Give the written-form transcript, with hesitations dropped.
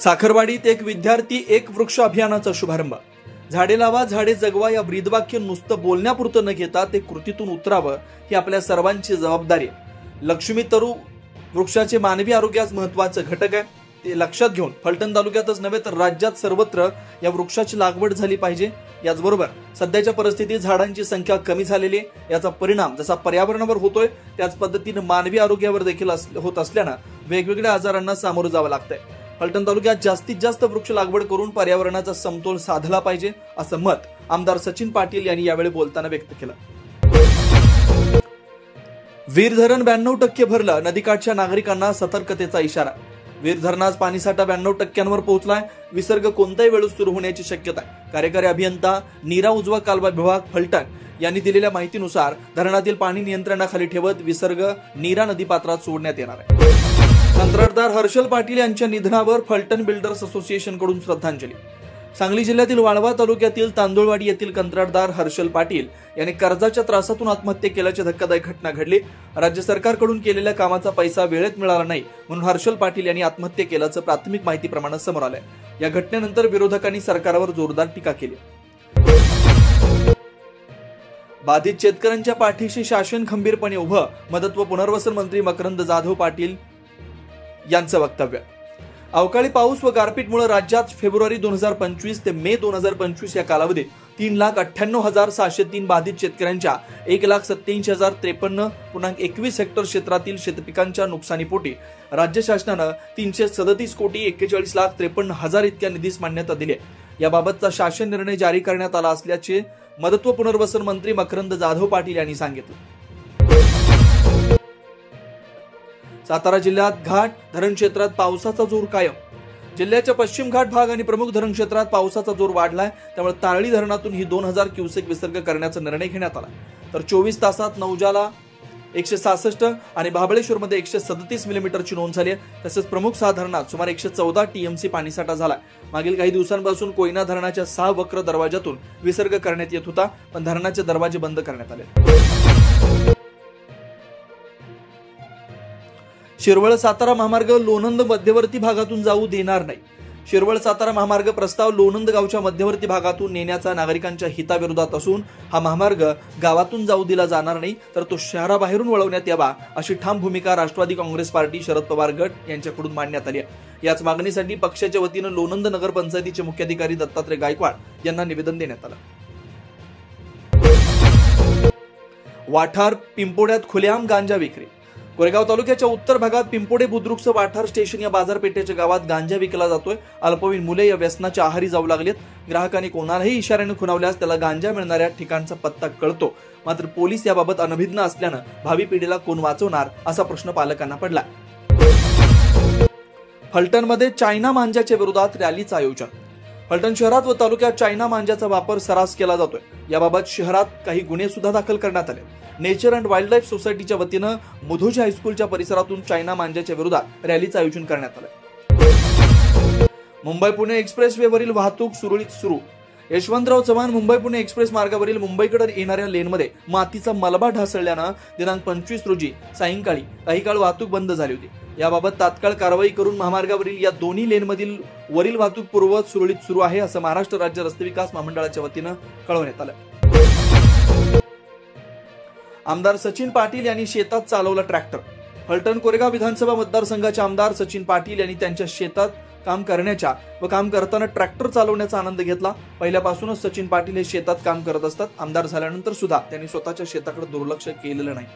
साखरवाडीत एक विद्यार्थी एक वृक्ष अभियानाचा शुभारंभ। झाडे लावा झाडे जगवा या ब्रीदवाक्य नुसतं बोलण्यापुरतं न घेता ते कृतीतून उतरावं ही आपल्या सर्वांची जबाबदारी आहे। लक्ष्मी तरू वृक्षाचे मानवी आरोग्यास महत्त्वाचं घटक आहे, ते लक्षात घेऊन फलटण तालुक्यातच नव्हे तर राज्यात सर्वत्र या वृक्षाची लागवड झाली पाहिजे। याचबरोबर सध्याच्या परिस्थितीत झाडांची संख्या कमी झालेली आहे, याचा परिणाम जसा पर्यावरणावर होतोय त्याच पद्धतीने मानवी आरोग्यावर देखील होत असल्यानं वेगवेगळ्या आजारांना सामोरं जावं लागतंय। फलटण तालुक्यात जास्तीत जास्त वृक्ष लागवड करून पर्यावरणाचा समतोल साधला पाहिजे असं मत आमदार सचिन पाटील यांनी यावेळी बोलताना व्यक्त केलं। वीर धरण 92% भरलं, नदीकाठच्या नागरिकांना सतर्कतेचा इशारा। वीर धरणात पाणीसाठा 92% पोहोचलाय, विसर्ग कोणत्याही वेळी सुरू होण्याची शक्यता आहे। कार्यकारी अभियंता नीरा उजवा कालवा विभाग फलटण यांनी दिलेल्या माहितीनुसार धरणातील पाणी नियंत्रणाखाली ठेवत विसर्ग नीरा नदीपात्रात सोडण्यात येणार आहे। कंत्राटदार हर्षल पाटील यांच्या निधनावर फलटण बिल्डर्स असोसिएशन कडून श्रद्धांजली। सांगली जिल्ह्यातील वाळवा तालुक्यातील तांदुळवाडी येथील कंत्राटदार हर्षल पाटील यांनी कर्जाच्या त्रासातून आत्महत्या केल्याची धक्कादायक घटना घडली। राज्य सरकारकडून केलेल्या कामाचा पैसा वेळेत मिळाला नाही म्हणून हर्षल पाटील यांनी आत्महत्या केल्याचं प्राथमिक माहितीप्रमाणे समोर आलंय। या घटनेनंतर विरोधकांनी सरकारवर जोरदार टीका केली। बाधित शेतकऱ्यांच्या पाठीशी शासन खंबीरपणे उभं, मदत व पुनर्वसन मंत्री मकरंद जाधव पाटील यांचं वक्तव्य। अवकाळी पाऊस व गारपीटमुळे राज्यात फेब्रुवारी 2025 ते मे 2025 या कालावधीत 3,98,703 बाधित शेतकऱ्यांच्या 1,87,053.21 हेक्टर क्षेत्रातील शेतपिकांच्या नुकसानीपोटी राज्य शासनानं 337,41,43,53,000 इतक्या निधीस मान्यता दिली आहे। याबाबतचा शासन निर्णय जारी करण्यात आला असल्याचे मदत व पुनर्वसन मंत्री मकरंद जाधव पाटील यांनी सांगितलं। सातारा जिल्ह्यात घाट धरण क्षेत्रात पावसाचा जोर कायम। जिल्ह्याच्या पश्चिम घाट भाग आणि प्रमुख धरण क्षेत्रात पावसाचा जोर वाढलाय, त्यामुळे तारळी धरणातून ही 2,000 क्युसेक विसर्ग करण्याचा निर्णय घेण्यात आला। तर 24 तासात नौजाला 166 आणि महाबळेश्वरमध्ये 137 मिलीमीटरची नोंद झाली आहे। तसेच प्रमुख 6 धरणात सुमारे 114 टीएमसी पाणीसाठा झाला। मागील काही दिवसांपासून कोयना धरणाच्या 6 वक्र दरवाजातून विसर्ग करण्यात येत होता, पण धरणाचे दरवाजे बंद करण्यात आले। शिरवळ सातारा महामार्ग लोणंद मध्यवर्ती भागातून जाऊ देणार नाही। शिरवळ सातारा महामार्ग प्रस्ताव लोणंद गावच्या मध्यवर्ती भागातून नेण्याचा नागरिकांच्या हिताविरोधात असून हा महामार्ग गावातून जाऊ दिला जाणार नाही, तर तो शहराबाहेरून वळवण्यात यावा अशी ठाम भूमिका राष्ट्रवादी काँग्रेस पार्टी शरद पवार गट यांच्याकडून मांडण्यात आली आहे। याच मागणीसाठी पक्षाच्या वतीनं लोणंद नगर पंचायतीचे मुख्याधिकारी दत्तात्रय गायकवाड यांना निवेदन देण्यात आलं। वाठार पिंपोड्यात खुलेआम गांजा विक्री। कोरेगाव तालुक्याच्या उत्तर भागात पिंपोडे बुद्रुकचं वाठार स्टेशन या बाजारपेठेच्या गावात गांजा विकला जातोय। अल्पवयीन मुले या व्यसनाच्या आहारी जाऊ लागलेत। ग्राहकांनी कोणालाही इशाऱ्याने खुणावल्यास त्याला गांजा मिळणाऱ्या ठिकाणचा पत्ता कळतो, मात्र पोलीस याबाबत अनभिज्ञ असल्यानं भावी पिढीला कोण वाचवणार असा प्रश्न पालकांना पडला। फलटणमध्ये चायना मांजाच्या विरोधात रॅलीचं आयोजन। फलटण शहरात व तालुक्यात चायना मांजाचा वापर सर्रास केला जातोय, याबाबत शहरात काही गुन्हे सुद्धा दाखल करण्यात आले। नेचर अँड वाईल्ड लाईफ सोसायटीच्या वतीनं मुधोजी हायस्कूलच्या परिसरातून चायना मांजाच्या विरोधात रॅलीचं आयोजन करण्यात आलं। मुंबई पुणे एक्सप्रेसवेवरील वाहतूक सुरळीत सुरू। यशवंतराव चव्हाण मुंबई पुणे एक्सप्रेस मार्गावरील मुंबईकडे येणाऱ्या लेनमध्ये मातीचा मलबा ढासळल्यानं दिनांक 25 रोजी सायंकाळी काही काळ वाहतूक बंद झाली होती। याबाबत तात्काळ कारवाई करून महामार्गावरील या दोन्ही लेनमधील वरील वाहतूक पूर्ववत सुरळीत सुरू आहे असं महाराष्ट्र राज्य रस्ते विकास महामंडळाच्या वतीनं कळवण्यात आलं। आमदार सचिन पाटील यांनी शेतात चालवला ट्रॅक्टर। फलटण कोरेगाव विधानसभा मतदारसंघाचे आमदार सचिन पाटील यांनी त्यांच्या शेतात काम करण्याच्या व काम करताना ट्रॅक्टर चालवण्याचा आनंद घेतला। पहिल्यापासूनच सचिन पाटील हे शेतात काम करत असतात। आमदार झाल्यानंतर सुद्धा त्यांनी स्वतःच्या शेताकडे दुर्लक्ष केलेलं नाही।